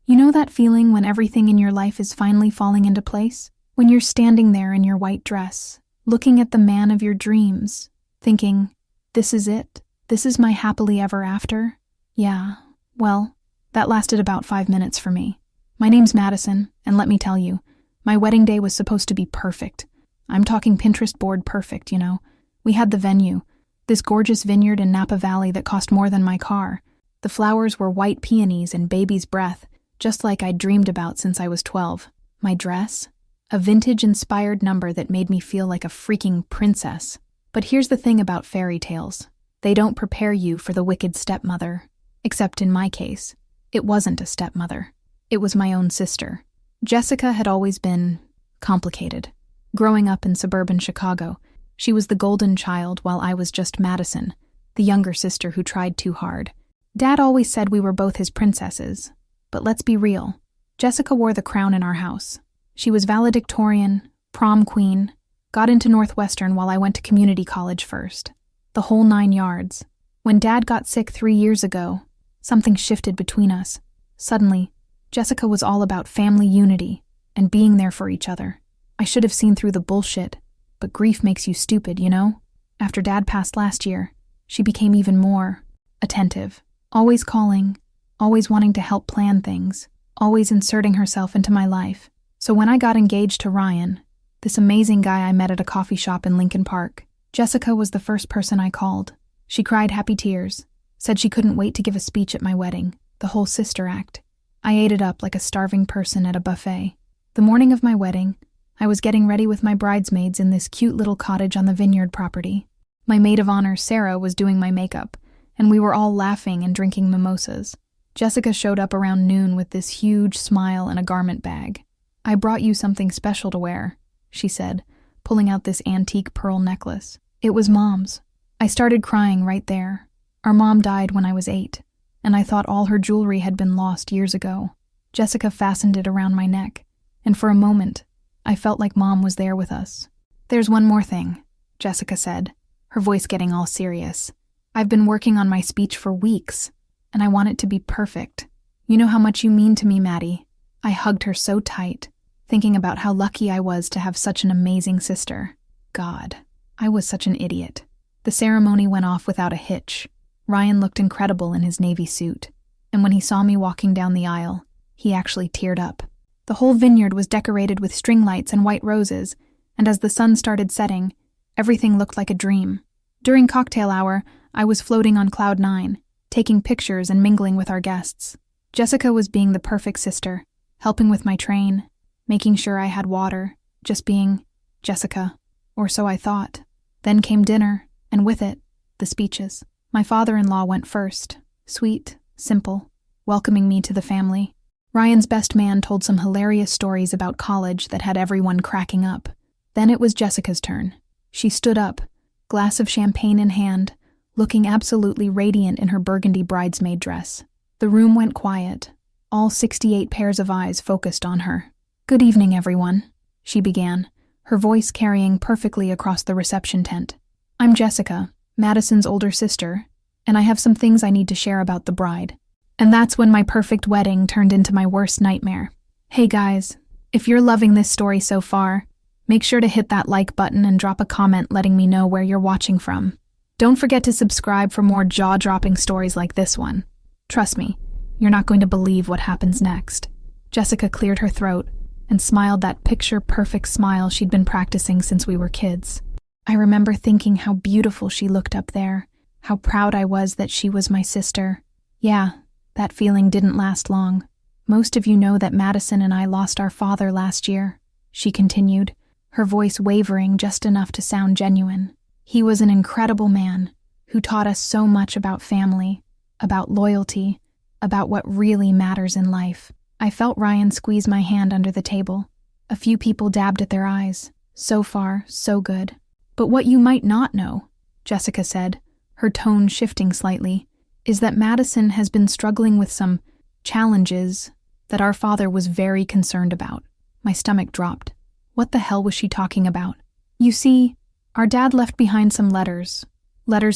You know that feeling when everything in your life is finally falling into place? When you're standing there in your white dress, looking at the man of your dreams, thinking, this is it? This is my happily ever after? Yeah, well, that lasted about 5 minutes for me. My name's Madison, and let me tell you, my wedding day was supposed to be perfect. I'm talking Pinterest board perfect, you know. We had the venue, this gorgeous vineyard in Napa Valley that cost more than my car. The flowers were white peonies and baby's breath, just like I'd dreamed about since I was 12. My dress? A vintage-inspired number that made me feel like a freaking princess. But here's the thing about fairy tales. They don't prepare you for the wicked stepmother. Except in my case, it wasn't a stepmother. It was my own sister. Jessica had always been complicated. Growing up in suburban Chicago, she was the golden child while I was just Madison, the younger sister who tried too hard. Dad always said we were both his princesses. But let's be real. Jessica wore the crown in our house. She was valedictorian, prom queen, got into Northwestern while I went to community college first. The whole 9 yards. When Dad got sick 3 years ago, something shifted between us. Suddenly, Jessica was all about family unity and being there for each other. I should have seen through the bullshit, but grief makes you stupid, you know? After Dad passed last year, she became even more attentive, always calling, always wanting to help plan things, always inserting herself into my life. So when I got engaged to Ryan, this amazing guy I met at a coffee shop in Lincoln Park, Jessica was the first person I called. She cried happy tears, said she couldn't wait to give a speech at my wedding, the whole sister act. I ate it up like a starving person at a buffet. The morning of my wedding, I was getting ready with my bridesmaids in this cute little cottage on the vineyard property. My maid of honor, Sarah, was doing my makeup, and we were all laughing and drinking mimosas. Jessica showed up around noon with this huge smile and a garment bag. "I brought you something special to wear," she said, pulling out this antique pearl necklace. It was Mom's. I started crying right there. Our mom died when I was 8, and I thought all her jewelry had been lost years ago. Jessica fastened it around my neck, and for a moment, I felt like Mom was there with us. "There's one more thing," Jessica said, her voice getting all serious. "I've been working on my speech for weeks, and I want it to be perfect. You know how much you mean to me, Maddie." I hugged her so tight, thinking about how lucky I was to have such an amazing sister. God, I was such an idiot. The ceremony went off without a hitch. Ryan looked incredible in his navy suit, and when he saw me walking down the aisle, he actually teared up. The whole vineyard was decorated with string lights and white roses, and as the sun started setting, everything looked like a dream. During cocktail hour, I was floating on cloud 9, taking pictures and mingling with our guests. Jessica was being the perfect sister, helping with my train, making sure I had water, just being Jessica, or so I thought. Then came dinner, and with it, the speeches. My father-in-law went first, sweet, simple, welcoming me to the family. Ryan's best man told some hilarious stories about college that had everyone cracking up. Then it was Jessica's turn. She stood up, glass of champagne in hand, looking absolutely radiant in her burgundy bridesmaid dress. The room went quiet, all 68 pairs of eyes focused on her. "Good evening, everyone," she began, her voice carrying perfectly across the reception tent. "I'm Jessica, Madison's older sister, and I have some things I need to share about the bride." And that's when my perfect wedding turned into my worst nightmare. Hey guys, if you're loving this story so far, make sure to hit that like button and drop a comment letting me know where you're watching from. Don't forget to subscribe for more jaw-dropping stories like this one. Trust me, you're not going to believe what happens next. Jessica cleared her throat and smiled that picture-perfect smile she'd been practicing since we were kids. I remember thinking how beautiful she looked up there, how proud I was that she was my sister. Yeah, that feeling didn't last long. "Most of you know that Madison and I lost our father last year," she continued, her voice wavering just enough to sound genuine. "He was an incredible man who taught us so much about family, about loyalty, about what really matters in life." I felt Ryan squeeze my hand under the table. A few people dabbed at their eyes. So far, so good. "But what you might not know," Jessica said, her tone shifting slightly, "is that Madison has been struggling with some challenges that our father was very concerned about." My stomach dropped. What the hell was she talking about? "You see, our dad left behind some letters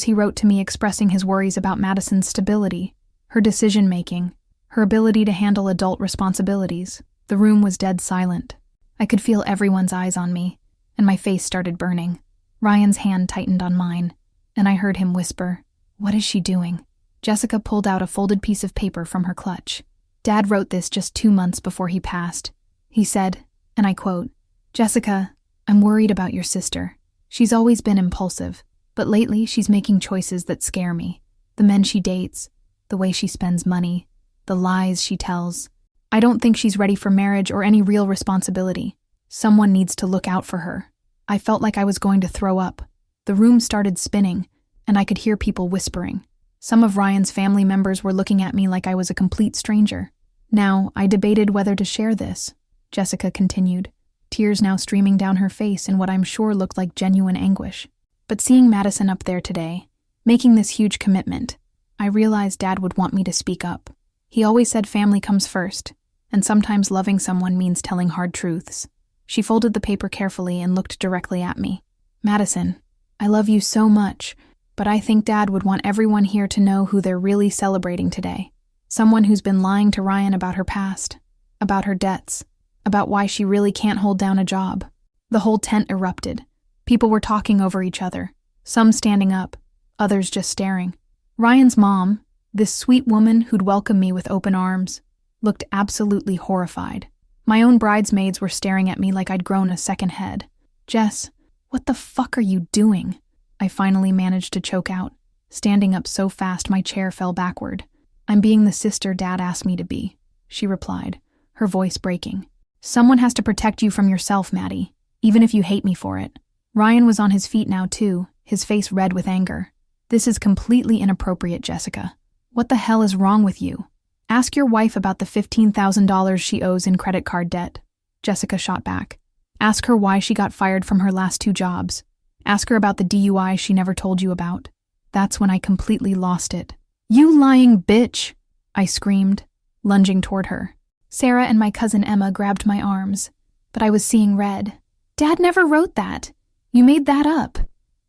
he wrote to me expressing his worries about Madison's stability, her decision-making, her ability to handle adult responsibilities. The room was dead silent. I could feel everyone's eyes on me, and my face started burning. Ryan's hand tightened on mine, and I heard him whisper, "What is she doing?" Jessica pulled out a folded piece of paper from her clutch. Dad wrote this just 2 months before he passed. He said, and I quote, "Jessica, I'm worried about your sister. She's always been impulsive, but lately she's making choices that scare me. The men she dates, the way she spends money, the lies she tells. I don't think she's ready for marriage or any real responsibility. Someone needs to look out for her." I felt like I was going to throw up. The room started spinning, and I could hear people whispering. Some of Ryan's family members were looking at me like I was a complete stranger. Now, I debated whether to share this, Jessica continued, tears now streaming down her face in what I'm sure looked like genuine anguish. But seeing Madison up there today, making this huge commitment, I realized Dad would want me to speak up. He always said family comes first, and sometimes loving someone means telling hard truths. She folded the paper carefully and looked directly at me. "Madison, I love you so much, but I think Dad would want everyone here to know who they're really celebrating today. Someone who's been lying to Ryan about her past, about her debts, about why she really can't hold down a job." The whole tent erupted. People were talking over each other, some standing up, others just staring. Ryan's mom, this sweet woman who'd welcome me with open arms, looked absolutely horrified. My own bridesmaids were staring at me like I'd grown a second head. "Jess, what the fuck are you doing?" I finally managed to choke out, standing up so fast my chair fell backward. "I'm being the sister Dad asked me to be," she replied, her voice breaking. "Someone has to protect you from yourself, Maddie, even if you hate me for it." Ryan was on his feet now too, his face red with anger. "This is completely inappropriate, Jessica. What the hell is wrong with you? Ask your wife about the $15,000 she owes in credit card debt," Jessica shot back. "Ask her why she got fired from her last 2 jobs. Ask her about the DUI she never told you about." That's when I completely lost it. "You lying bitch!" I screamed, lunging toward her. Sarah and my cousin Emma grabbed my arms, but I was seeing red. "Dad never wrote that. You made that up."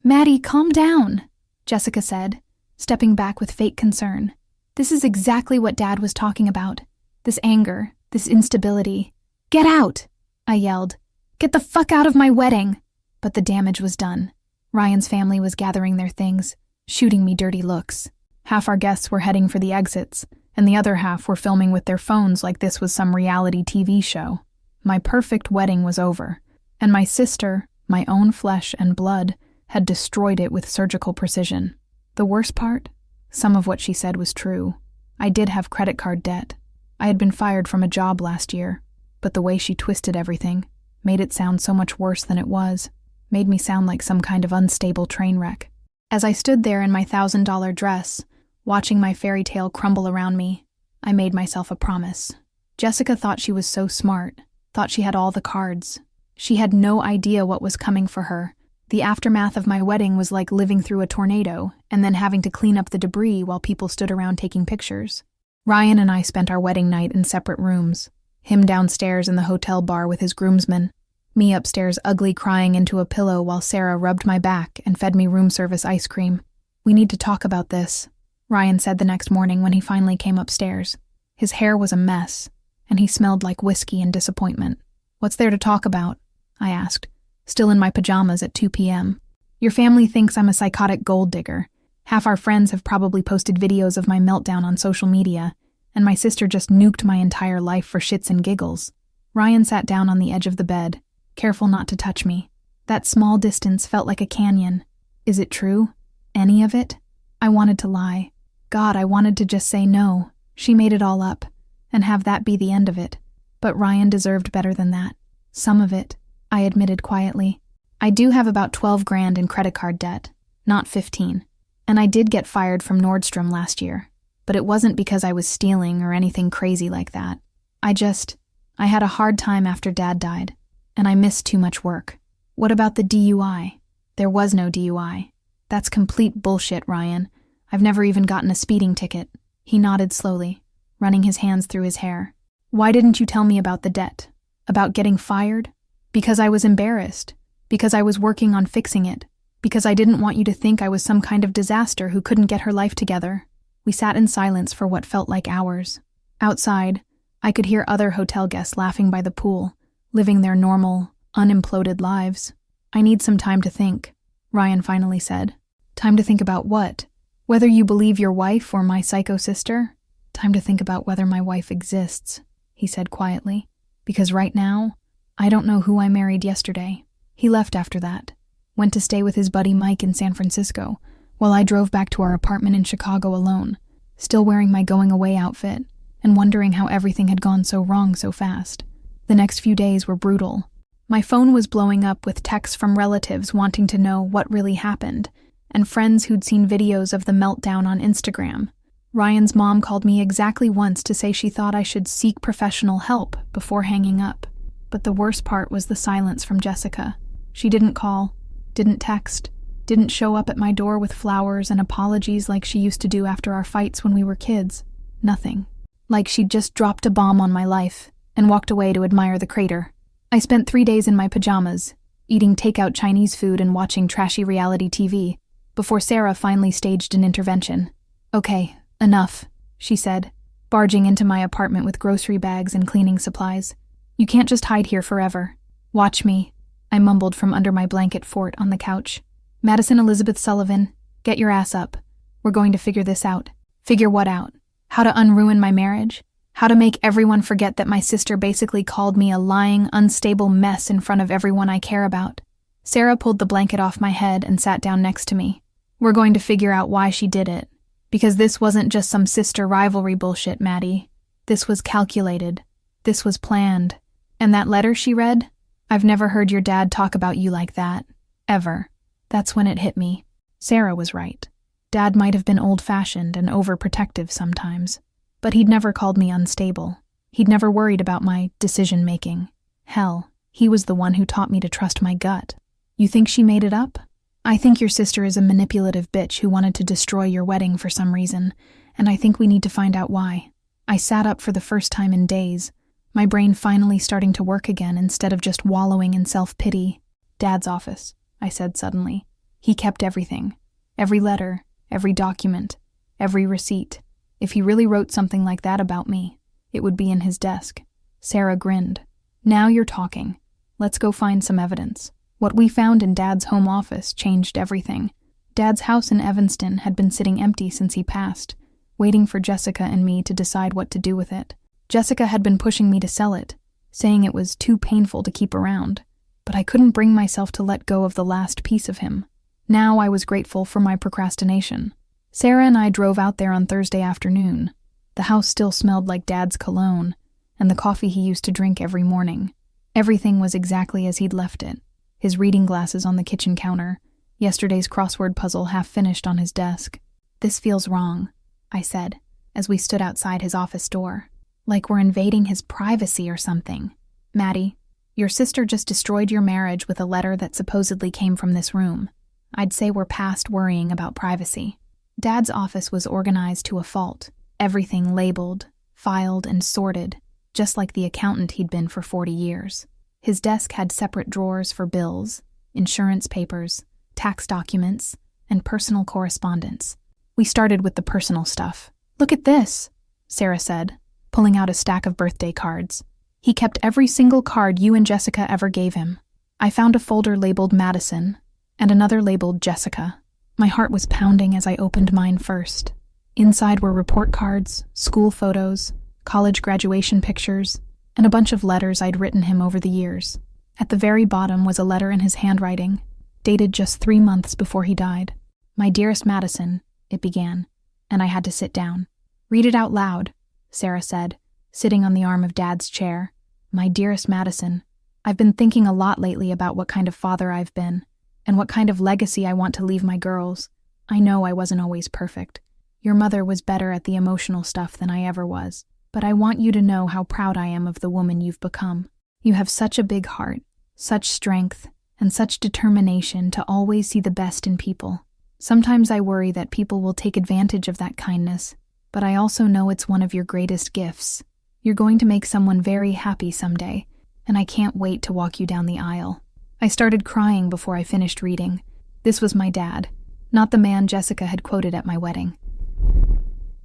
"Maddie, calm down," Jessica said, stepping back with fake concern. "This is exactly what Dad was talking about. This anger, this instability. Get out!" I yelled. "Get the fuck out of my wedding!" But the damage was done. Ryan's family was gathering their things, shooting me dirty looks. Half our guests were heading for the exits, and the other half were filming with their phones like this was some reality TV show. My perfect wedding was over, and my sister, my own flesh and blood, had destroyed it with surgical precision. The worst part? Some of what she said was true. I did have credit card debt. I had been fired from a job last year, but the way she twisted everything made it sound so much worse than it was, made me sound like some kind of unstable train wreck. As I stood there in my $1,000 dress, watching my fairy tale crumble around me, I made myself a promise. Jessica thought she was so smart, thought she had all the cards. She had no idea what was coming for her. The aftermath of my wedding was like living through a tornado and then having to clean up the debris while people stood around taking pictures. Ryan and I spent our wedding night in separate rooms, him downstairs in the hotel bar with his groomsmen, me upstairs ugly crying into a pillow while Sarah rubbed my back and fed me room service ice cream. "We need to talk about this," Ryan said the next morning when he finally came upstairs. His hair was a mess, and he smelled like whiskey and disappointment. "What's there to talk about?" I asked, still in my pajamas at 2 p.m. "Your family thinks I'm a psychotic gold digger. Half our friends have probably posted videos of my meltdown on social media, and my sister just nuked my entire life for shits and giggles." Ryan sat down on the edge of the bed, careful not to touch me. That small distance felt like a canyon. Is it true? Any of it? I wanted to lie. God, I wanted to just say no. She made it all up, and have that be the end of it. But Ryan deserved better than that. Some of it, I admitted quietly. I do have about 12 grand in credit card debt, not 15. And I did get fired from Nordstrom last year, but it wasn't because I was stealing or anything crazy like that. I had a hard time after Dad died, and I missed too much work. What about the DUI? There was no DUI. That's complete bullshit, Ryan. I've never even gotten a speeding ticket. He nodded slowly, running his hands through his hair. Why didn't you tell me about the debt? About getting fired? Because I was embarrassed. Because I was working on fixing it. Because I didn't want you to think I was some kind of disaster who couldn't get her life together. We sat in silence for what felt like hours. Outside, I could hear other hotel guests laughing by the pool, living their normal, unimploded lives. "I need some time to think," Ryan finally said. "Time to think about what? Whether you believe your wife or my psycho sister? Time to think about whether my wife exists," he said quietly. "Because right now, I don't know who I married yesterday." He left after that, went to stay with his buddy Mike in San Francisco, while I drove back to our apartment in Chicago alone, still wearing my going-away outfit, and wondering how everything had gone so wrong so fast. The next few days were brutal. My phone was blowing up with texts from relatives wanting to know what really happened, and friends who'd seen videos of the meltdown on Instagram. Ryan's mom called me exactly once to say she thought I should seek professional help before hanging up. But the worst part was the silence from Jessica. She didn't call, didn't text, didn't show up at my door with flowers and apologies like she used to do after our fights when we were kids. Nothing. Like she'd just dropped a bomb on my life and walked away to admire the crater. I spent 3 days in my pajamas, eating takeout Chinese food and watching trashy reality TV, before Sarah finally staged an intervention. "Okay, enough," she said, barging into my apartment with grocery bags and cleaning supplies. "You can't just hide here forever. Watch me," I mumbled from under my blanket fort on the couch. "Madison Elizabeth Sullivan, get your ass up. We're going to figure this out." "Figure what out? How to unruin my marriage? How to make everyone forget that my sister basically called me a lying, unstable mess in front of everyone I care about?" Sarah pulled the blanket off my head and sat down next to me. "We're going to figure out why she did it. Because this wasn't just some sister rivalry bullshit, Maddie. This was calculated. This was planned. And that letter she read? I've never heard your dad talk about you like that. Ever." That's when it hit me. Sarah was right. Dad might have been old-fashioned and overprotective sometimes, but he'd never called me unstable. He'd never worried about my decision-making. Hell, he was the one who taught me to trust my gut. "You think she made it up? I think your sister is a manipulative bitch who wanted to destroy your wedding for some reason, and I think we need to find out why." I sat up for the first time in days, my brain finally starting to work again instead of just wallowing in self-pity. "Dad's office," I said suddenly. "He kept everything. Every letter, every document, every receipt. If he really wrote something like that about me, it would be in his desk." Sarah grinned. "Now you're talking. Let's go find some evidence." What we found in Dad's home office changed everything. Dad's house in Evanston had been sitting empty since he passed, waiting for Jessica and me to decide what to do with it. Jessica had been pushing me to sell it, saying it was too painful to keep around, but I couldn't bring myself to let go of the last piece of him. Now I was grateful for my procrastination. Sarah and I drove out there on Thursday afternoon. The house still smelled like Dad's cologne, and the coffee he used to drink every morning. Everything was exactly as he'd left it. His reading glasses on the kitchen counter, yesterday's crossword puzzle half finished on his desk. "This feels wrong," I said, as we stood outside his office door. "Like we're invading his privacy or something." "Maddie, your sister just destroyed your marriage with a letter that supposedly came from this room. I'd say we're past worrying about privacy." Dad's office was organized to a fault, everything labeled, filed, and sorted, just like the accountant he'd been for 40 years. His desk had separate drawers for bills, insurance papers, tax documents, and personal correspondence. We started with the personal stuff. "Look at this," Sarah said, pulling out a stack of birthday cards. "He kept every single card you and Jessica ever gave him." I found a folder labeled Madison and another labeled Jessica. My heart was pounding as I opened mine first. Inside were report cards, school photos, college graduation pictures, and a bunch of letters I'd written him over the years. At the very bottom was a letter in his handwriting, dated just 3 months before he died. "My dearest Madison," it began, and I had to sit down. "Read it out loud," Sarah said, sitting on the arm of Dad's chair. "My dearest Madison, I've been thinking a lot lately about what kind of father I've been, and what kind of legacy I want to leave my girls. I know I wasn't always perfect. Your mother was better at the emotional stuff than I ever was. But I want you to know how proud I am of the woman you've become. You have such a big heart, such strength, and such determination to always see the best in people. Sometimes I worry that people will take advantage of that kindness, but I also know it's one of your greatest gifts. You're going to make someone very happy someday, and I can't wait to walk you down the aisle." I started crying before I finished reading. This was my dad, not the man Jessica had quoted at my wedding.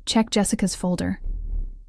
"Check Jessica's folder."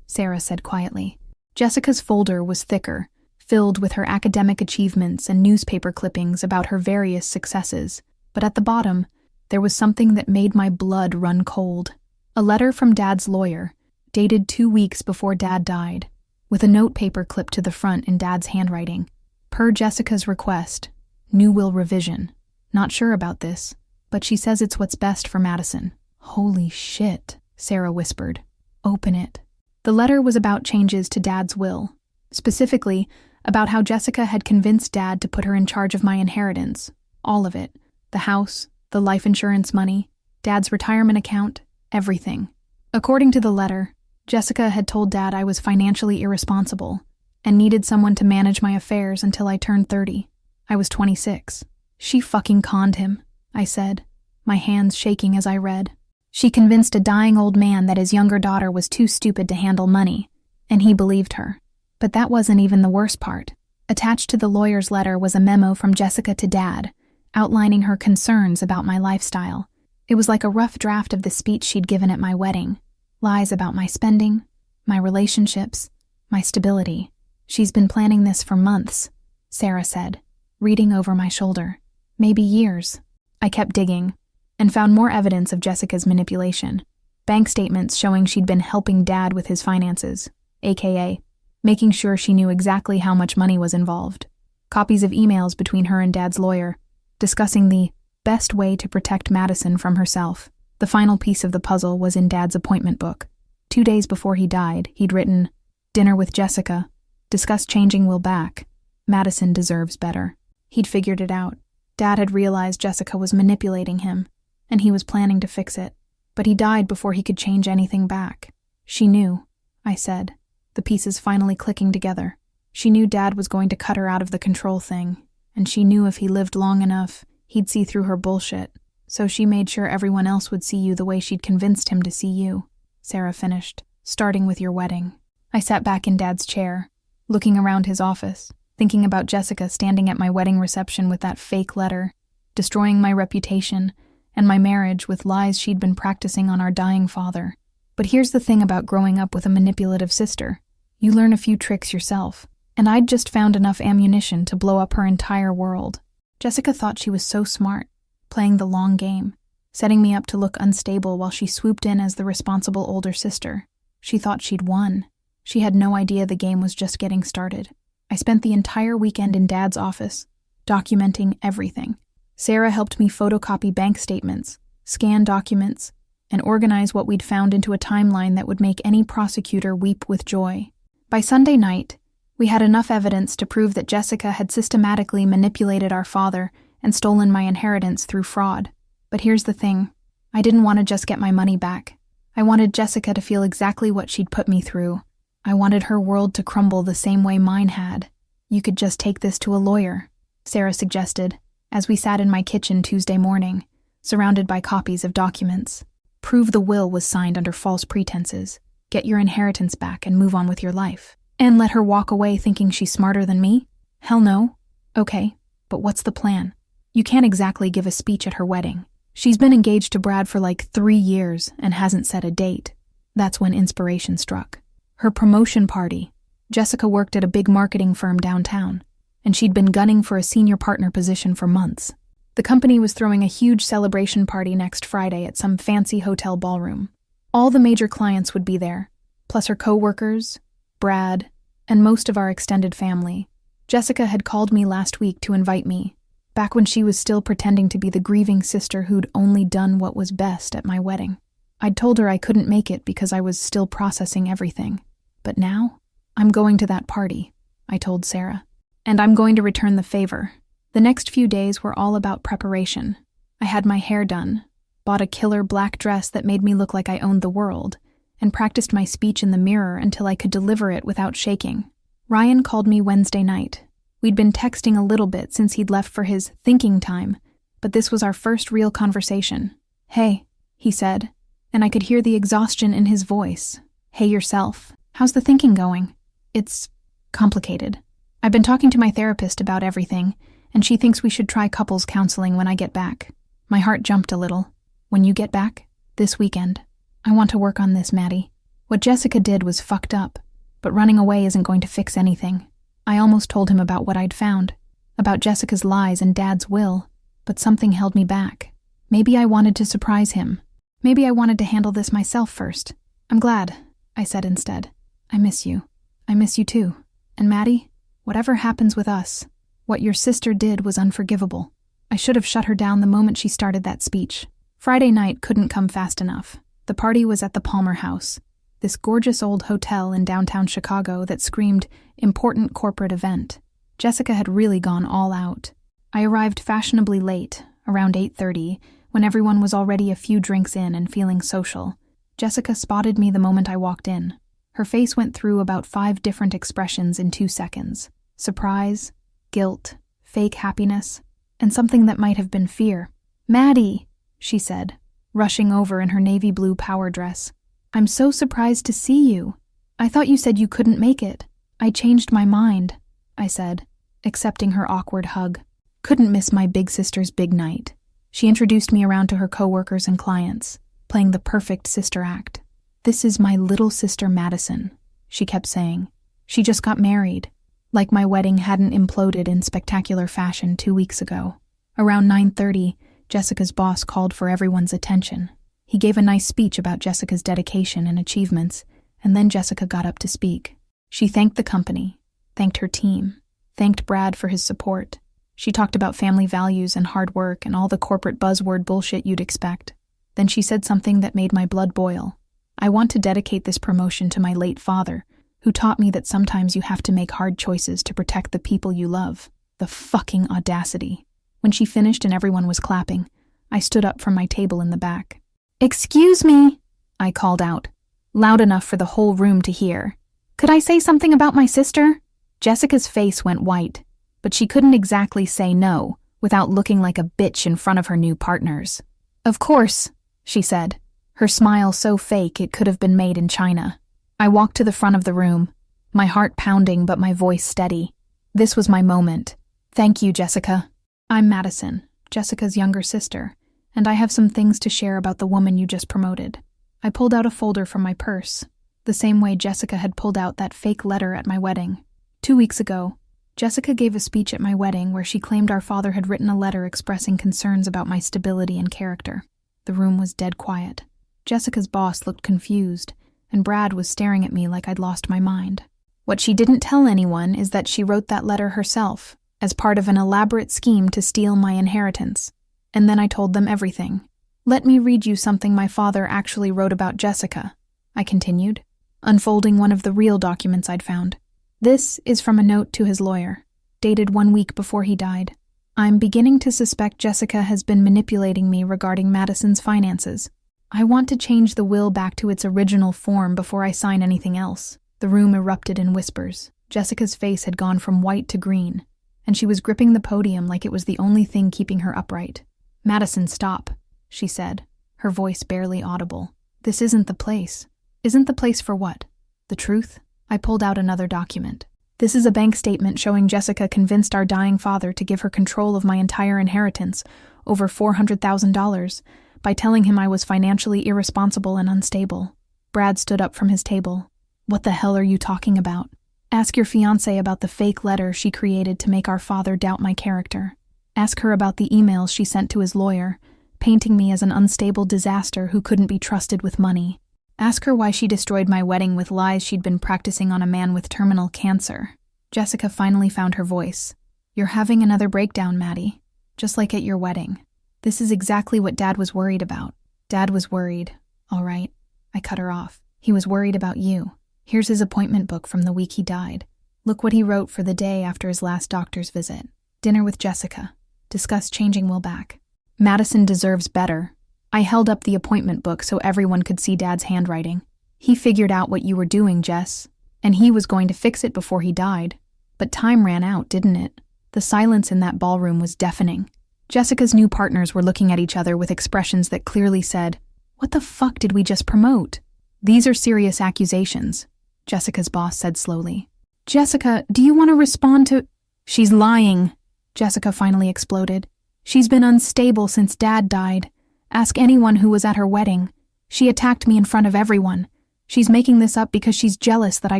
Sarah said quietly. Jessica's folder was thicker, filled with her academic achievements and newspaper clippings about her various successes, but at the bottom, there was something that made my blood run cold. A letter from Dad's lawyer, dated 2 weeks before Dad died, with a notepaper clipped to the front in Dad's handwriting. Per Jessica's request, new will revision. Not sure about this, but she says it's what's best for Madison. Holy shit, Sarah whispered. Open it. The letter was about changes to Dad's will, specifically about how Jessica had convinced Dad to put her in charge of my inheritance, all of it, the house, the life insurance money, Dad's retirement account, everything. According to the letter, Jessica had told Dad I was financially irresponsible and needed someone to manage my affairs until I turned 30. I was 26. She fucking conned him, I said, my hands shaking as I read. She convinced a dying old man that his younger daughter was too stupid to handle money, and he believed her. But that wasn't even the worst part. Attached to the lawyer's letter was a memo from Jessica to Dad, outlining her concerns about my lifestyle. It was like a rough draft of the speech she'd given at my wedding. Lies about my spending, my relationships, my stability. She's been planning this for months, Sarah said, reading over my shoulder. Maybe years. I kept digging, and found more evidence of Jessica's manipulation. Bank statements showing she'd been helping Dad with his finances, aka making sure she knew exactly how much money was involved. Copies of emails between her and Dad's lawyer, discussing the best way to protect Madison from herself. The final piece of the puzzle was in Dad's appointment book. 2 days before he died, he'd written, "Dinner with Jessica. Discuss changing will back. Madison deserves better." He'd figured it out. Dad had realized Jessica was manipulating him, and he was planning to fix it. But he died before he could change anything back. She knew, I said, the pieces finally clicking together. She knew Dad was going to cut her out of the control thing, and she knew if he lived long enough, he'd see through her bullshit. So she made sure everyone else would see you the way she'd convinced him to see you, Sarah finished, starting with your wedding. I sat back in Dad's chair, looking around his office, thinking about Jessica standing at my wedding reception with that fake letter, destroying my reputation and my marriage with lies she'd been practicing on our dying father. But here's the thing about growing up with a manipulative sister. You learn a few tricks yourself, and I'd just found enough ammunition to blow up her entire world. Jessica thought she was so smart, playing the long game, setting me up to look unstable while she swooped in as the responsible older sister. She thought she'd won. She had no idea the game was just getting started. I spent the entire weekend in Dad's office, documenting everything. Sarah helped me photocopy bank statements, scan documents, and organize what we'd found into a timeline that would make any prosecutor weep with joy. By Sunday night, we had enough evidence to prove that Jessica had systematically manipulated our father and stolen my inheritance through fraud. But here's the thing. I didn't want to just get my money back. I wanted Jessica to feel exactly what she'd put me through. I wanted her world to crumble the same way mine had. You could just take this to a lawyer, Sarah suggested, as we sat in my kitchen Tuesday morning, surrounded by copies of documents. Prove the will was signed under false pretenses, get your inheritance back and move on with your life. And let her walk away thinking she's smarter than me? Hell no. Okay, but what's the plan? You can't exactly give a speech at her wedding. She's been engaged to Brad for like 3 years and hasn't set a date. That's when inspiration struck. Her promotion party. Jessica worked at a big marketing firm downtown, and she'd been gunning for a senior partner position for months. The company was throwing a huge celebration party next Friday at some fancy hotel ballroom. All the major clients would be there, plus her co-workers, Brad, and most of our extended family. Jessica had called me last week to invite me, back when she was still pretending to be the grieving sister who'd only done what was best at my wedding. I'd told her I couldn't make it because I was still processing everything. But now, I'm going to that party, I told Sarah. And I'm going to return the favor. The next few days were all about preparation. I had my hair done, bought a killer black dress that made me look like I owned the world, and practiced my speech in the mirror until I could deliver it without shaking. Ryan called me Wednesday night. We'd been texting a little bit since he'd left for his thinking time, but this was our first real conversation. "Hey," he said, and I could hear the exhaustion in his voice. "Hey yourself. How's the thinking going?" "It's complicated. I've been talking to my therapist about everything, and she thinks we should try couples counseling when I get back." My heart jumped a little. "When you get back?" "This weekend. I want to work on this, Maddie." What Jessica did was fucked up, but running away isn't going to fix anything. I almost told him about what I'd found, about Jessica's lies and Dad's will, but something held me back. Maybe I wanted to surprise him. Maybe I wanted to handle this myself first. I'm glad, I said instead. I miss you. I miss you too. And Maddie, whatever happens with us, what your sister did was unforgivable. I should have shut her down the moment she started that speech. Friday night couldn't come fast enough. The party was at the Palmer House, this gorgeous old hotel in downtown Chicago that screamed important corporate event. Jessica had really gone all out. I arrived fashionably late, around 8:30, when everyone was already a few drinks in and feeling social. Jessica spotted me the moment I walked in. Her face went through about 5 different expressions in 2 seconds. Surprise, guilt, fake happiness, and something that might have been fear. "Maddie," she said, rushing over in her navy blue power dress. "I'm so surprised to see you. I thought you said you couldn't make it." "I changed my mind," I said, accepting her awkward hug. Couldn't miss my big sister's big night. She introduced me around to her coworkers and clients, playing the perfect sister act. "This is my little sister Madison," she kept saying. "She just got married," like my wedding hadn't imploded in spectacular fashion 2 weeks ago. Around 9:30, Jessica's boss called for everyone's attention. He gave a nice speech about Jessica's dedication and achievements, and then Jessica got up to speak. She thanked the company, thanked her team, thanked Brad for his support. She talked about family values and hard work and all the corporate buzzword bullshit you'd expect. Then she said something that made my blood boil. "I want to dedicate this promotion to my late father, who taught me that sometimes you have to make hard choices to protect the people you love." The fucking audacity. When she finished and everyone was clapping, I stood up from my table in the back. "Excuse me," I called out, loud enough for the whole room to hear. "Could I say something about my sister?" Jessica's face went white, but she couldn't exactly say no without looking like a bitch in front of her new partners. "Of course," she said, her smile so fake it could have been made in China. I walked to the front of the room, my heart pounding but my voice steady. This was my moment. "Thank you, Jessica. I'm Madison, Jessica's younger sister, and I have some things to share about the woman you just promoted." I pulled out a folder from my purse, the same way Jessica had pulled out that fake letter at my wedding. 2 weeks ago, Jessica gave a speech at my wedding where she claimed our father had written a letter expressing concerns about my stability and character. The room was dead quiet. Jessica's boss looked confused, and Brad was staring at me like I'd lost my mind. What she didn't tell anyone is that she wrote that letter herself, as part of an elaborate scheme to steal my inheritance. And then I told them everything. "Let me read you something my father actually wrote about Jessica," I continued, unfolding one of the real documents I'd found. "This is from a note to his lawyer, dated 1 week before he died. I'm beginning to suspect Jessica has been manipulating me regarding Madison's finances. I want to change the will back to its original form before I sign anything else." The room erupted in whispers. Jessica's face had gone from white to green, and she was gripping the podium like it was the only thing keeping her upright. "Madison, stop," she said, her voice barely audible. "This isn't the place." "Isn't the place for what? The truth?" I pulled out another document. "This is a bank statement showing Jessica convinced our dying father to give her control of my entire inheritance, over $400,000, by telling him I was financially irresponsible and unstable." Brad stood up from his table. "What the hell are you talking about? Ask your fiancée about the fake letter she created to make our father doubt my character. Ask her about the emails she sent to his lawyer, painting me as an unstable disaster who couldn't be trusted with money. Ask her why she destroyed my wedding with lies she'd been practicing on a man with terminal cancer." Jessica finally found her voice. "You're having another breakdown, Maddie. Just like at your wedding. This is exactly what Dad was worried about." "Dad was worried, all right." I cut her off. "He was worried about you. Here's his appointment book from the week he died. Look what he wrote for the day after his last doctor's visit. Dinner with Jessica. Discuss changing will back. Madison deserves better." I held up the appointment book so everyone could see Dad's handwriting. "He figured out what you were doing, Jess, and he was going to fix it before he died. But time ran out, didn't it?" The silence in that ballroom was deafening. Jessica's new partners were looking at each other with expressions that clearly said, "What the fuck did we just promote?" "These are serious accusations," Jessica's boss said slowly. "Jessica, do you want to respond to—" "She's lying," Jessica finally exploded. "She's been unstable since Dad died. Ask anyone who was at her wedding. She attacked me in front of everyone. She's making this up because she's jealous that I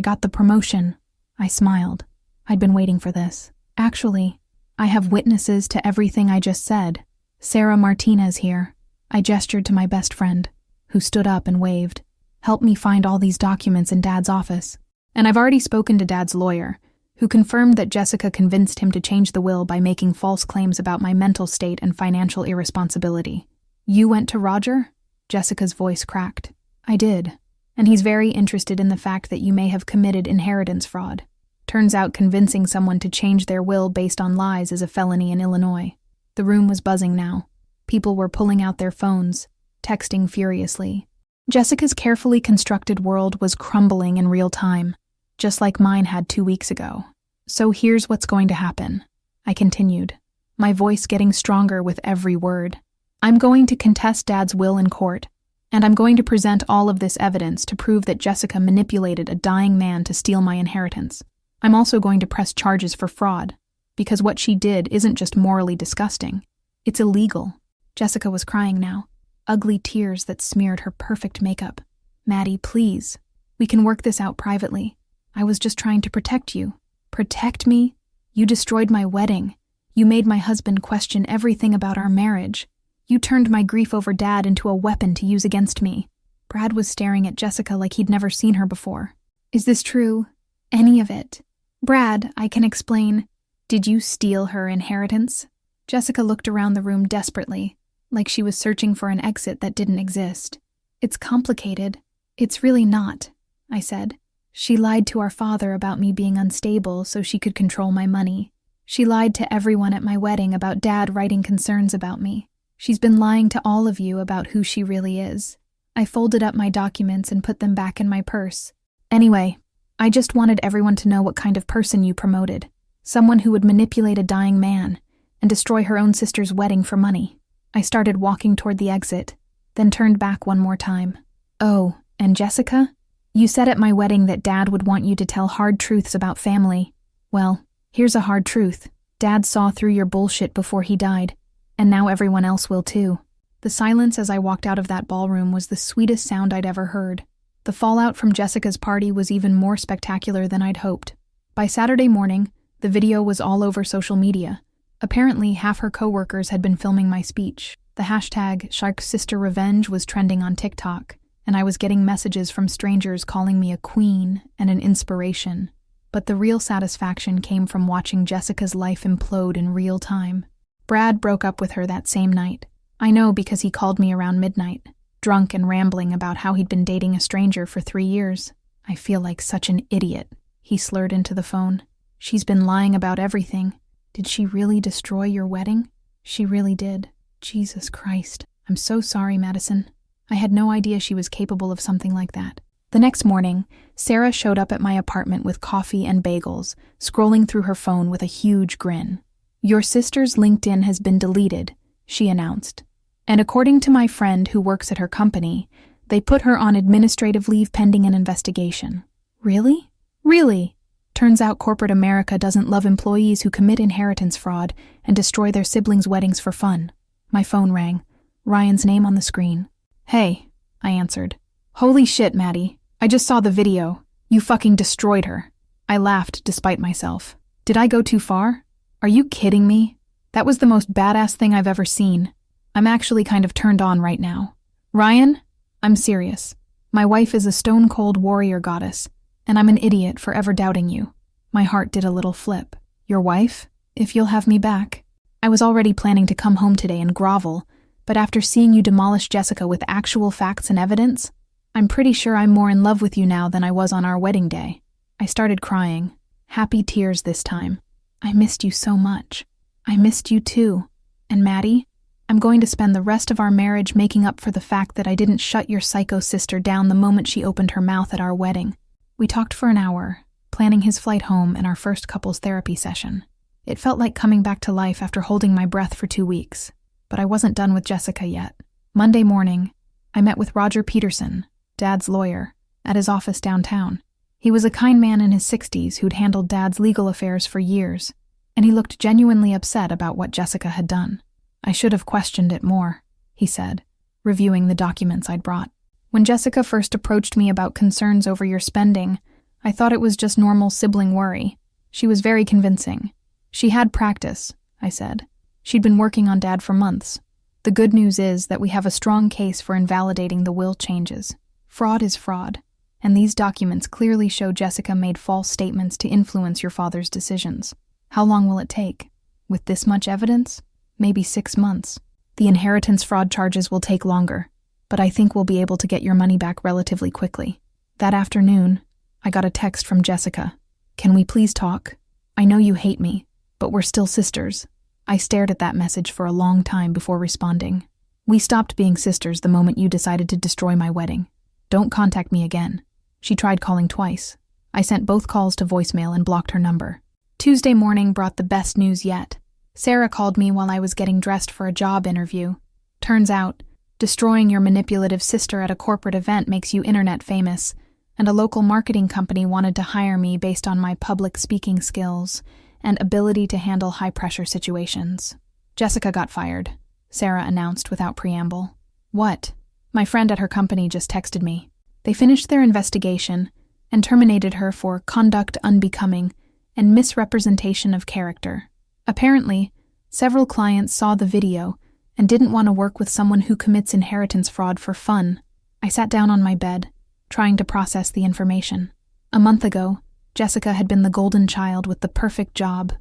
got the promotion. I smiled. I'd been waiting for this. Actually, I have witnesses to everything I just said. Sarah Martinez here. I gestured to my best friend, who stood up and waved. Help me find all these documents in Dad's office. And I've already spoken to Dad's lawyer, who confirmed that Jessica convinced him to change the will by making false claims about my mental state and financial irresponsibility. You went to Roger? Jessica's voice cracked. I did. And he's very interested in the fact that you may have committed inheritance fraud. Turns out convincing someone to change their will based on lies is a felony in Illinois. The room was buzzing now. People were pulling out their phones, texting furiously. Jessica's carefully constructed world was crumbling in real time, just like mine had 2 weeks ago. So here's what's going to happen, I continued, my voice getting stronger with every word. I'm going to contest Dad's will in court, and I'm going to present all of this evidence to prove that Jessica manipulated a dying man to steal my inheritance. I'm also going to press charges for fraud, because what she did isn't just morally disgusting, it's illegal. Jessica was crying now, ugly tears that smeared her perfect makeup. Maddie, please. We can work this out privately. I was just trying to protect you. Protect me? You destroyed my wedding. You made my husband question everything about our marriage. You turned my grief over Dad into a weapon to use against me. Brad was staring at Jessica like he'd never seen her before. Is this true? Any of it? Brad, I can explain. Did you steal her inheritance? Jessica looked around the room desperately, like she was searching for an exit that didn't exist. It's complicated. It's really not, I said. She lied to our father about me being unstable so she could control my money. She lied to everyone at my wedding about Dad writing concerns about me. She's been lying to all of you about who she really is. I folded up my documents and put them back in my purse. Anyway, I just wanted everyone to know what kind of person you promoted. Someone who would manipulate a dying man and destroy her own sister's wedding for money. I started walking toward the exit, then turned back one more time. Oh, and Jessica? You said at my wedding that Dad would want you to tell hard truths about family. Well, here's a hard truth. Dad saw through your bullshit before he died. And now everyone else will too. The silence as I walked out of that ballroom was the sweetest sound I'd ever heard. The fallout from Jessica's party was even more spectacular than I'd hoped. By Saturday morning, the video was all over social media. Apparently, half her coworkers had been filming my speech. The hashtag #SharkSisterRevenge was trending on TikTok, and I was getting messages from strangers calling me a queen and an inspiration. But the real satisfaction came from watching Jessica's life implode in real time. Brad broke up with her that same night. I know because he called me around midnight, drunk and rambling about how he'd been dating a stranger for 3 years. I feel like such an idiot, he slurred into the phone. She's been lying about everything. Did she really destroy your wedding? She really did. Jesus Christ. I'm so sorry, Madison. I had no idea she was capable of something like that. The next morning, Sarah showed up at my apartment with coffee and bagels, scrolling through her phone with a huge grin. Your sister's LinkedIn has been deleted, she announced. And according to my friend who works at her company, they put her on administrative leave pending an investigation. Really? Really? Turns out corporate America doesn't love employees who commit inheritance fraud and destroy their siblings' weddings for fun. My phone rang. Ryan's name on the screen. Hey, I answered. Holy shit, Maddie. I just saw the video. You fucking destroyed her. I laughed despite myself. Did I go too far? Are you kidding me? That was the most badass thing I've ever seen. I'm actually kind of turned on right now. Ryan, I'm serious. My wife is a stone-cold warrior goddess, and I'm an idiot for ever doubting you. My heart did a little flip. Your wife? If you'll have me back. I was already planning to come home today and grovel, but after seeing you demolish Jessica with actual facts and evidence, I'm pretty sure I'm more in love with you now than I was on our wedding day. I started crying, happy tears this time. I missed you so much. I missed you too. And Maddie, I'm going to spend the rest of our marriage making up for the fact that I didn't shut your psycho sister down the moment she opened her mouth at our wedding. We talked for an hour, planning his flight home and our first couples therapy session. It felt like coming back to life after holding my breath for 2 weeks. But I wasn't done with Jessica yet. Monday morning, I met with Roger Peterson, Dad's lawyer, at his office downtown. He was a kind man in his 60s who'd handled Dad's legal affairs for years, and he looked genuinely upset about what Jessica had done. I should have questioned it more, he said, reviewing the documents I'd brought. When Jessica first approached me about concerns over your spending, I thought it was just normal sibling worry. She was very convincing. She had practice, I said. She'd been working on Dad for months. The good news is that we have a strong case for invalidating the will changes. Fraud is fraud, and these documents clearly show Jessica made false statements to influence your father's decisions. How long will it take? With this much evidence? Maybe 6 months. The inheritance fraud charges will take longer, but I think we'll be able to get your money back relatively quickly. That afternoon, I got a text from Jessica. Can we please talk? I know you hate me, but we're still sisters. I stared at that message for a long time before responding. We stopped being sisters the moment you decided to destroy my wedding. Don't contact me again. She tried calling twice. I sent both calls to voicemail and blocked her number. Tuesday morning brought the best news yet. Sarah called me while I was getting dressed for a job interview. Turns out, destroying your manipulative sister at a corporate event makes you internet famous, and a local marketing company wanted to hire me based on my public speaking skills and ability to handle high-pressure situations. Jessica got fired, Sarah announced without preamble. What? My friend at her company just texted me. They finished their investigation and terminated her for conduct unbecoming and misrepresentation of character. Apparently, several clients saw the video and didn't want to work with someone who commits inheritance fraud for fun. I sat down on my bed, trying to process the information. A month ago, Jessica had been the golden child with the perfect job,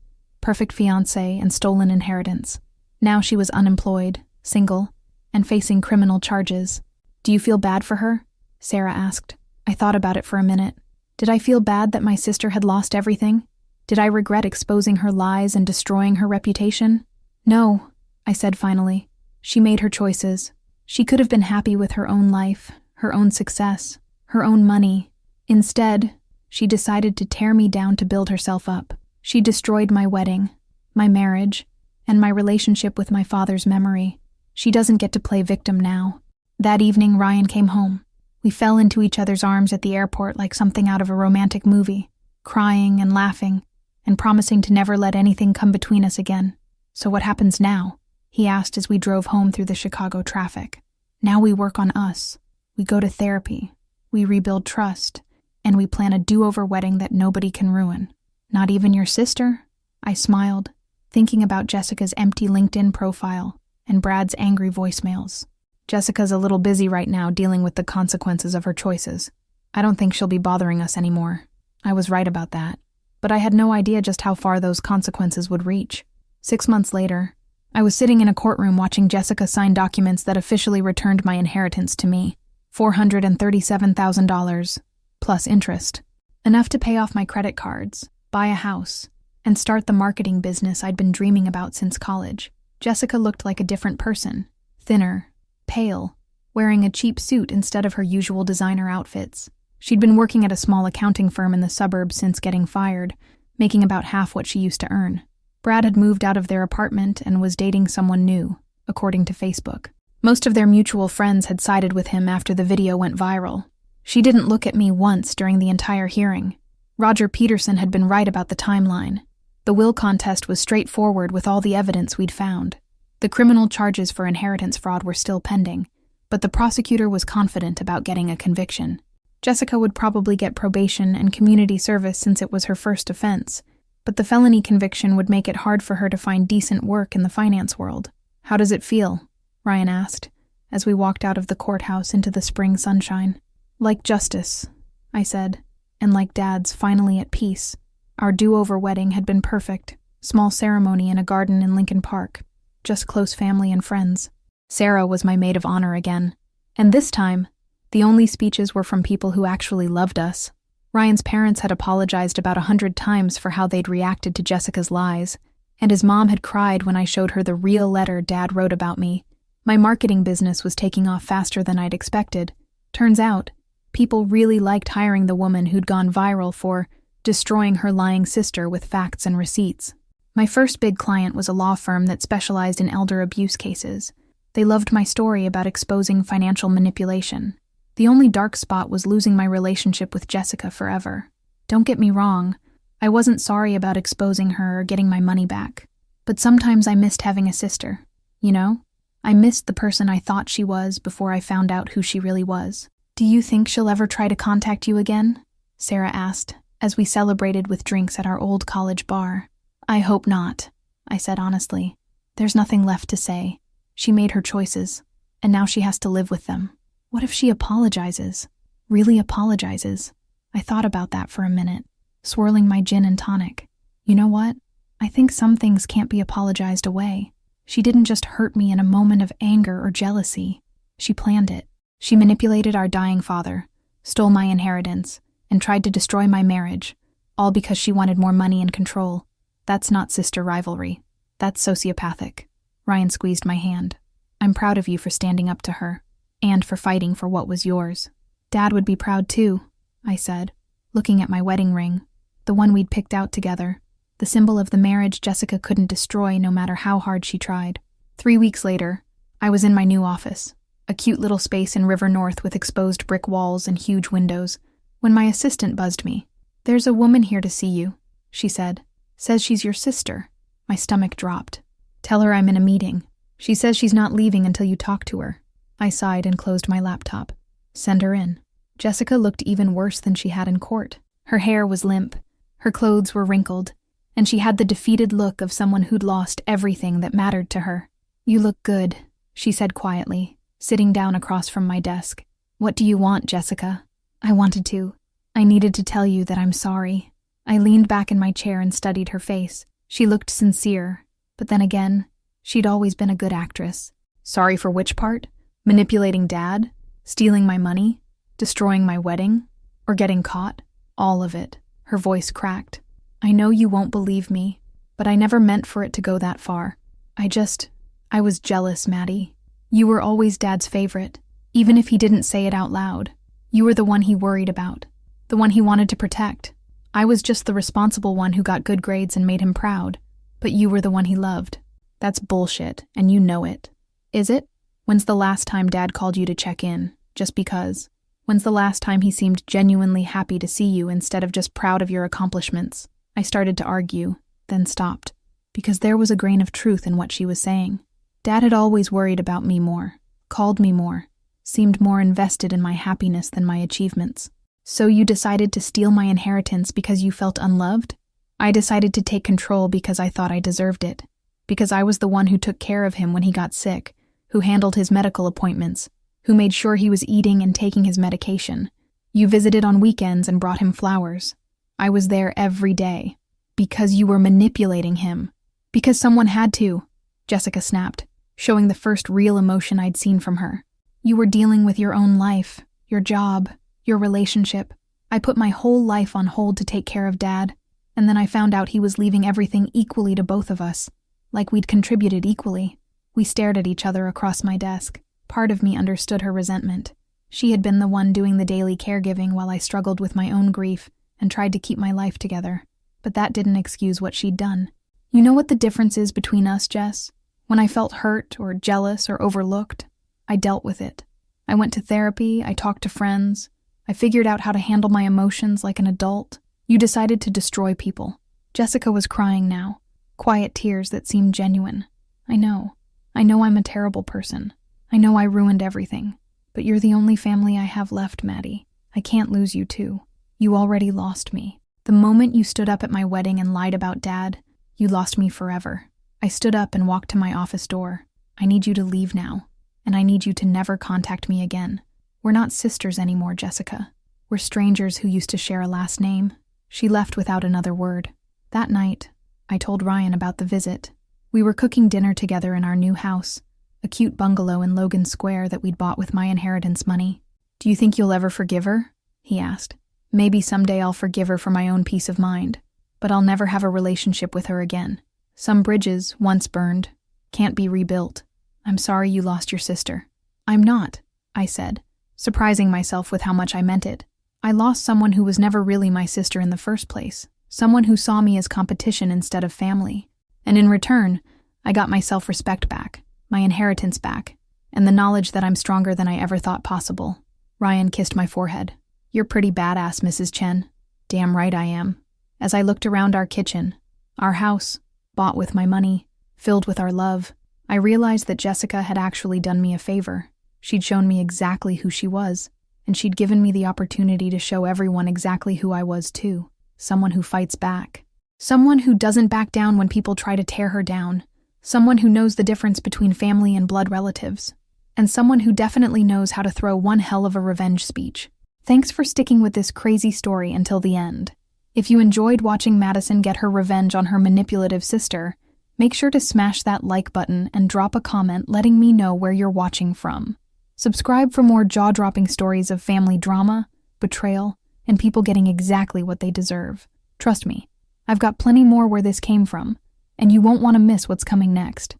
perfect fiancé, and stolen inheritance. Now she was unemployed, single, and facing criminal charges. Do you feel bad for her? Sarah asked. I thought about it for a minute. Did I feel bad that my sister had lost everything? Did I regret exposing her lies and destroying her reputation? No, I said finally. She made her choices. She could have been happy with her own life, her own success, her own money. Instead, she decided to tear me down to build herself up. She destroyed my wedding, my marriage, and my relationship with my father's memory. She doesn't get to play victim now. That evening, Ryan came home. We fell into each other's arms at the airport like something out of a romantic movie, crying and laughing, and promising to never let anything come between us again. So what happens now? He asked as we drove home through the Chicago traffic. Now we work on us. We go to therapy. We rebuild trust. And we plan a do-over wedding that nobody can ruin. Not even your sister? I smiled, thinking about Jessica's empty LinkedIn profile and Brad's angry voicemails. Jessica's a little busy right now dealing with the consequences of her choices. I don't think she'll be bothering us anymore. I was right about that. But I had no idea just how far those consequences would reach. 6 months later, I was sitting in a courtroom watching Jessica sign documents that officially returned my inheritance to me. $437,000, plus interest. Enough to pay off my credit cards, buy a house, and start the marketing business I'd been dreaming about since college. Jessica looked like a different person. Thinner, pale, wearing a cheap suit instead of her usual designer outfits. She'd been working at a small accounting firm in the suburbs since getting fired, making about half what she used to earn. Brad had moved out of their apartment and was dating someone new, according to Facebook. Most of their mutual friends had sided with him after the video went viral. She didn't look at me once during the entire hearing. Roger Peterson had been right about the timeline. The will contest was straightforward with all the evidence we'd found. The criminal charges for inheritance fraud were still pending, but the prosecutor was confident about getting a conviction. Jessica would probably get probation and community service since it was her first offense, but the felony conviction would make it hard for her to find decent work in the finance world. How does it feel? Ryan asked, as we walked out of the courthouse into the spring sunshine. Like justice, I said, and like Dad's finally at peace. Our do-over wedding had been perfect. Small ceremony in a garden in Lincoln Park. Just close family and friends. Sarah was my maid of honor again. And this time, the only speeches were from people who actually loved us. Ryan's parents had apologized about 100 times for how they'd reacted to Jessica's lies, and his mom had cried when I showed her the real letter Dad wrote about me. My marketing business was taking off faster than I'd expected. Turns out, people really liked hiring the woman who'd gone viral for destroying her lying sister with facts and receipts. My first big client was a law firm that specialized in elder abuse cases. They loved my story about exposing financial manipulation. The only dark spot was losing my relationship with Jessica forever. Don't get me wrong, I wasn't sorry about exposing her or getting my money back. But sometimes I missed having a sister. You know? I missed the person I thought she was before I found out who she really was. "Do you think she'll ever try to contact you again?" Sarah asked, as we celebrated with drinks at our old college bar. "I hope not," I said honestly. "There's nothing left to say. She made her choices, and now she has to live with them. What if she apologizes? Really apologizes?" I thought about that for a minute, swirling my gin and tonic. You know what? I think some things can't be apologized away. She didn't just hurt me in a moment of anger or jealousy. She planned it. She manipulated our dying father, stole my inheritance, and tried to destroy my marriage, all because she wanted more money and control. That's not sister rivalry. That's sociopathic. Ryan squeezed my hand. "I'm proud of you for standing up to her, and for fighting for what was yours." "Dad would be proud too," I said, looking at my wedding ring, the one we'd picked out together, the symbol of the marriage Jessica couldn't destroy no matter how hard she tried. 3 weeks later, I was in my new office, a cute little space in River North with exposed brick walls and huge windows, when my assistant buzzed me. "There's a woman here to see you," she said. "Says she's your sister." My stomach dropped. "Tell her I'm in a meeting. She says she's not leaving until you talk to her." I sighed and closed my laptop. "Send her in." Jessica looked even worse than she had in court. Her hair was limp, her clothes were wrinkled, and she had the defeated look of someone who'd lost everything that mattered to her. "You look good," she said quietly, sitting down across from my desk. "What do you want, Jessica?" I needed to tell you that I'm sorry. I leaned back in my chair and studied her face. She looked sincere, but then again, she'd always been a good actress. "Sorry for which part? Manipulating Dad? Stealing my money? Destroying my wedding? Or getting caught?" "All of it." Her voice cracked. "I know you won't believe me, but I never meant for it to go that far. I was jealous, Maddie. You were always Dad's favorite, even if he didn't say it out loud. You were the one he worried about, the one he wanted to protect. I was just the responsible one who got good grades and made him proud, but you were the one he loved. That's bullshit, and you know it." "Is it? When's the last time Dad called you to check in, just because? When's the last time he seemed genuinely happy to see you instead of just proud of your accomplishments?" I started to argue, then stopped, because there was a grain of truth in what she was saying. Dad had always worried about me more, called me more, seemed more invested in my happiness than my achievements. "So you decided to steal my inheritance because you felt unloved?" "I decided to take control because I thought I deserved it. Because I was the one who took care of him when he got sick, who handled his medical appointments, who made sure he was eating and taking his medication. You visited on weekends and brought him flowers. I was there every day. Because you were manipulating him. Because someone had to," Jessica snapped, showing the first real emotion I'd seen from her. "You were dealing with your own life, your job, your relationship. I put my whole life on hold to take care of Dad, and then I found out he was leaving everything equally to both of us, like we'd contributed equally." We stared at each other across my desk. Part of me understood her resentment. She had been the one doing the daily caregiving while I struggled with my own grief and tried to keep my life together. But that didn't excuse what she'd done. "You know what the difference is between us, Jess? When I felt hurt or jealous or overlooked, I dealt with it. I went to therapy, I talked to friends, I figured out how to handle my emotions like an adult. You decided to destroy people." Jessica was crying now, quiet tears that seemed genuine. I know I'm a terrible person. I know I ruined everything. But you're the only family I have left, Maddie. I can't lose you too. You already lost me. The moment you stood up at my wedding and lied about Dad, you lost me forever. I stood up and walked to my office door. I need you to leave now, and I need you to never contact me again. We're not sisters anymore, Jessica. We're strangers who used to share a last name. She left without another word. That night, I told Ryan about the visit. We were cooking dinner together in our new house, a cute bungalow in Logan Square that we'd bought with my inheritance money. "Do you think you'll ever forgive her?" he asked. "Maybe someday I'll forgive her for my own peace of mind, but I'll never have a relationship with her again. Some bridges, once burned, can't be rebuilt. I'm sorry you lost your sister." "I'm not," I said, surprising myself with how much I meant it. "I lost someone who was never really my sister in the first place, someone who saw me as competition instead of family. And in return, I got my self-respect back, my inheritance back, and the knowledge that I'm stronger than I ever thought possible." Ryan kissed my forehead. "You're pretty badass, Mrs. Chen." "Damn right I am." As I looked around our kitchen, our house, bought with my money, filled with our love, I realized that Jessica had actually done me a favor. She'd shown me exactly who she was, and she'd given me the opportunity to show everyone exactly who I was too. Someone who fights back. Someone who doesn't back down when people try to tear her down. Someone who knows the difference between family and blood relatives. And someone who definitely knows how to throw one hell of a revenge speech. Thanks for sticking with this crazy story until the end. If you enjoyed watching Madison get her revenge on her manipulative sister, make sure to smash that like button and drop a comment letting me know where you're watching from. Subscribe for more jaw-dropping stories of family drama, betrayal, and people getting exactly what they deserve. Trust me, I've got plenty more where this came from, and you won't want to miss what's coming next.